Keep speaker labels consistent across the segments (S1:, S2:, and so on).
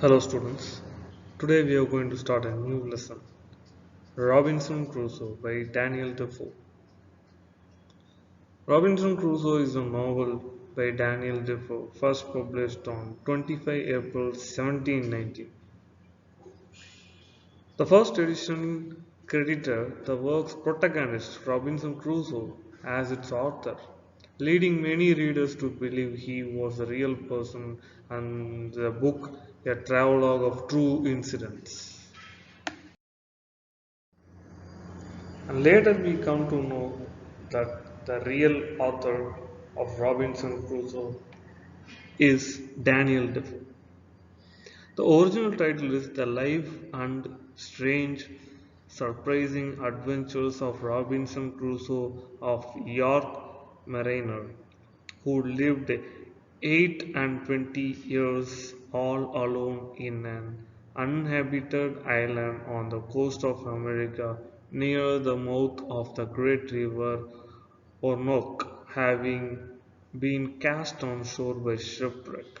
S1: Hello students, today we are going to start a new lesson, Robinson Crusoe by Daniel Defoe. Robinson Crusoe is a novel by Daniel Defoe, first published on 25 April 1790. The first edition credited the work's protagonist, Robinson Crusoe, as its author, leading many readers to believe he was a real person and the book a travelogue of true incidents. And later we come to know that the real author of Robinson Crusoe is Daniel Defoe. The original title is The Life and Strange Surprising Adventures of Robinson Crusoe of York Mariner, who lived 8 and 20 years all alone in an uninhabited island on the coast of America near the mouth of the great river Ornoak, having been cast on shore by shipwreck,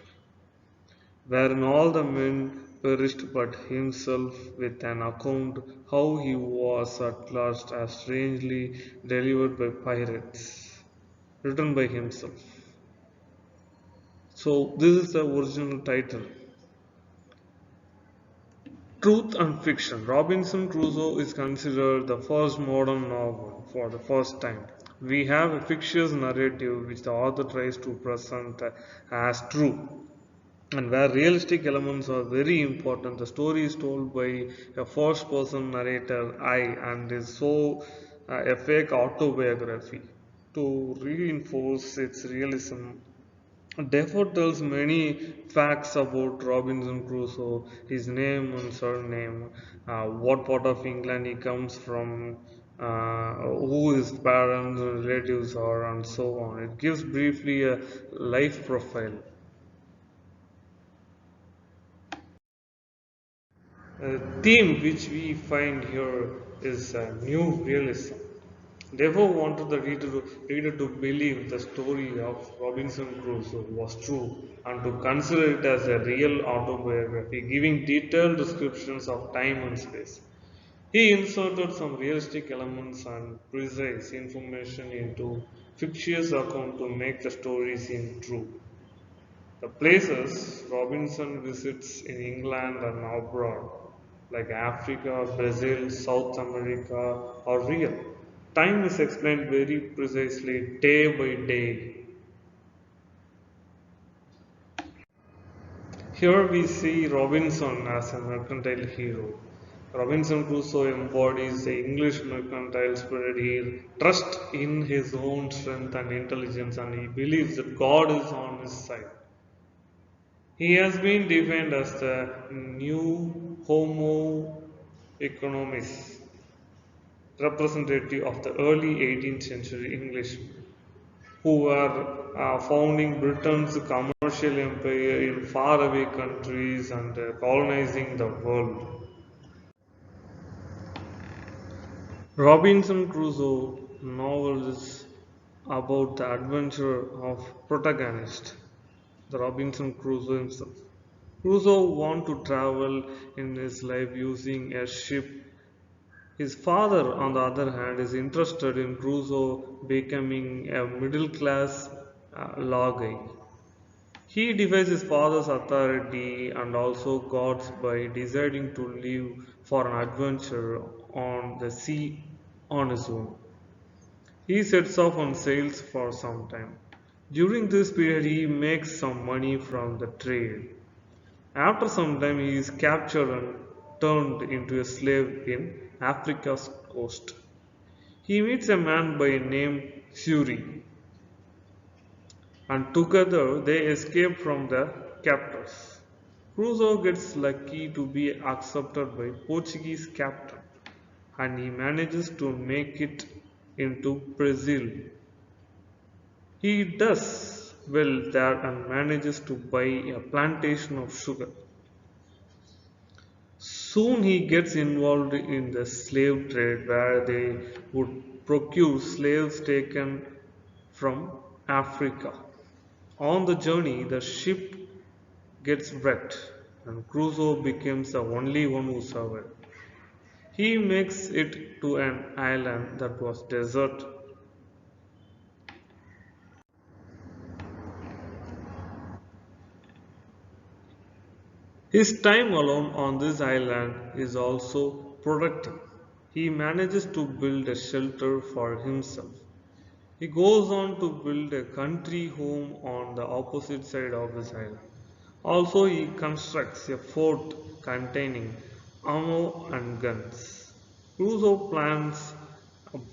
S1: wherein all the men perished but himself, with an account how he was at last as strangely delivered by pirates, written by himself. So this is the original title. Truth and fiction. Robinson Crusoe is considered the first modern novel for the first time. We have a fictitious narrative which the author tries to present as true, and where realistic elements are very important. The story is told by a first person narrator, I, and is so a fake autobiography to reinforce its realism. Defoe tells many facts about Robinson Crusoe, his name and surname, what part of England he comes from, who his parents and relatives are, and so on. It gives briefly a life profile. A theme which we find here is new realism. Defoe wanted the reader to believe the story of Robinson Crusoe was true and to consider it as a real autobiography, giving detailed descriptions of time and space. He inserted some realistic elements and precise information into fictitious account to make the story seem true. The places Robinson visits in England and abroad, like Africa, Brazil, South America, are real. Time is explained very precisely day by day. Here we see Robinson as a mercantile hero. Robinson Crusoe embodies the English mercantile spirit. He trusts in his own strength and intelligence, and he believes that God is on his side. He has been defined as the new Homo economist, representative of the early 18th century Englishmen, who were founding Britain's commercial empire in faraway countries and colonizing the world. Robinson Crusoe novel is about the adventure of protagonist, the Robinson Crusoe himself. Crusoe wants to travel in his life using a ship. His father, on the other hand, is interested in Crusoe becoming a middle class law guy. He defies his father's authority and also God's by deciding to leave for an adventure on the sea on his own. He sets off on sails for some time. During this period, he makes some money from the trade. After some time, he is captured and turned into a slave in Africa's coast. He meets a man by name Suri, and together they escape from the captors. Crusoe gets lucky to be accepted by Portuguese captain, and he manages to make it into Brazil. He does well there and manages to buy a plantation of sugar. Soon he gets involved in the slave trade where they would procure slaves taken from Africa. On the journey, the ship gets wrecked and Crusoe becomes the only one who survived. He makes it to an island that was desert. His time alone on this island is also productive. He manages to build a shelter for himself. He goes on to build a country home on the opposite side of this island. Also, he constructs a fort containing ammo and guns. Crusoe plants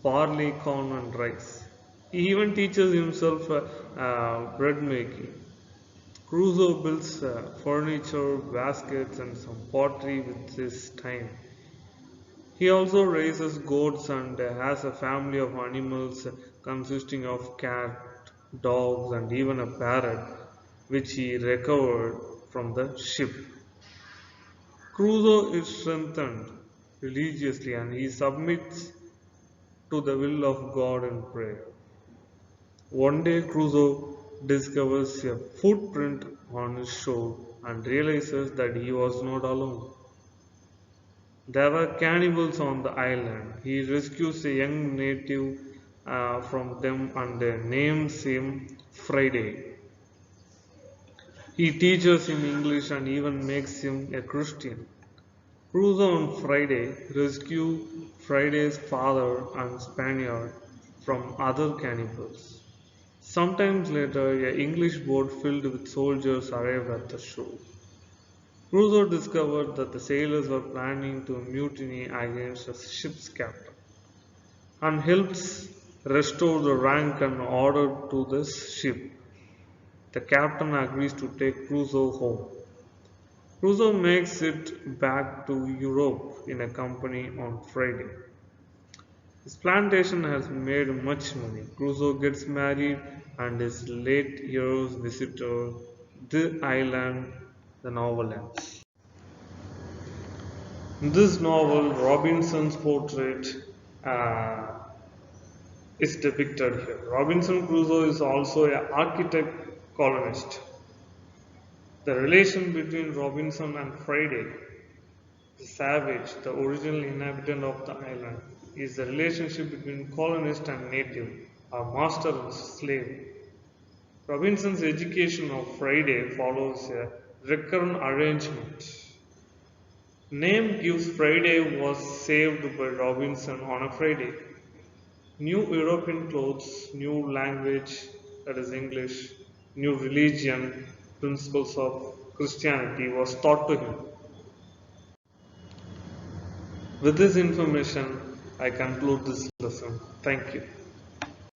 S1: barley, corn, and rice. He even teaches himself bread making. Crusoe builds furniture, baskets, and some pottery with his time. He also raises goats and has a family of animals consisting of cat, dogs, and even a parrot, which he recovered from the ship. Crusoe is strengthened religiously and he submits to the will of God in prayer. One day, Crusoe discovers a footprint on his shore and realizes that he was not alone. There were cannibals on the island. He rescues a young native from them and names him Friday. He teaches him English and even makes him a Christian. Crusoe on Friday rescue Friday's father and Spaniard from other cannibals. Sometimes later, a English boat filled with soldiers arrived at the shore. Crusoe discovered that the sailors were planning to mutiny against the ship's captain and helps restore the rank and order to the ship. The captain agrees to take Crusoe home. Crusoe makes it back to Europe in a company on Friday. His plantation has made much money. Crusoe gets married and his late years visitor the island the novel ends. In this novel, Robinson's portrait uh, is depicted here. Robinson Crusoe is also an architect colonist. The relation between Robinson and Friday, the savage, the original inhabitant of the island, is the relationship between colonist and native, or master and slave. Robinson's education of Friday follows a recurrent arrangement. Name gives Friday was saved by Robinson on a Friday. New European clothes, new language, that is English, new religion, principles of Christianity was taught to him. With this information, I conclude this lesson. Thank you.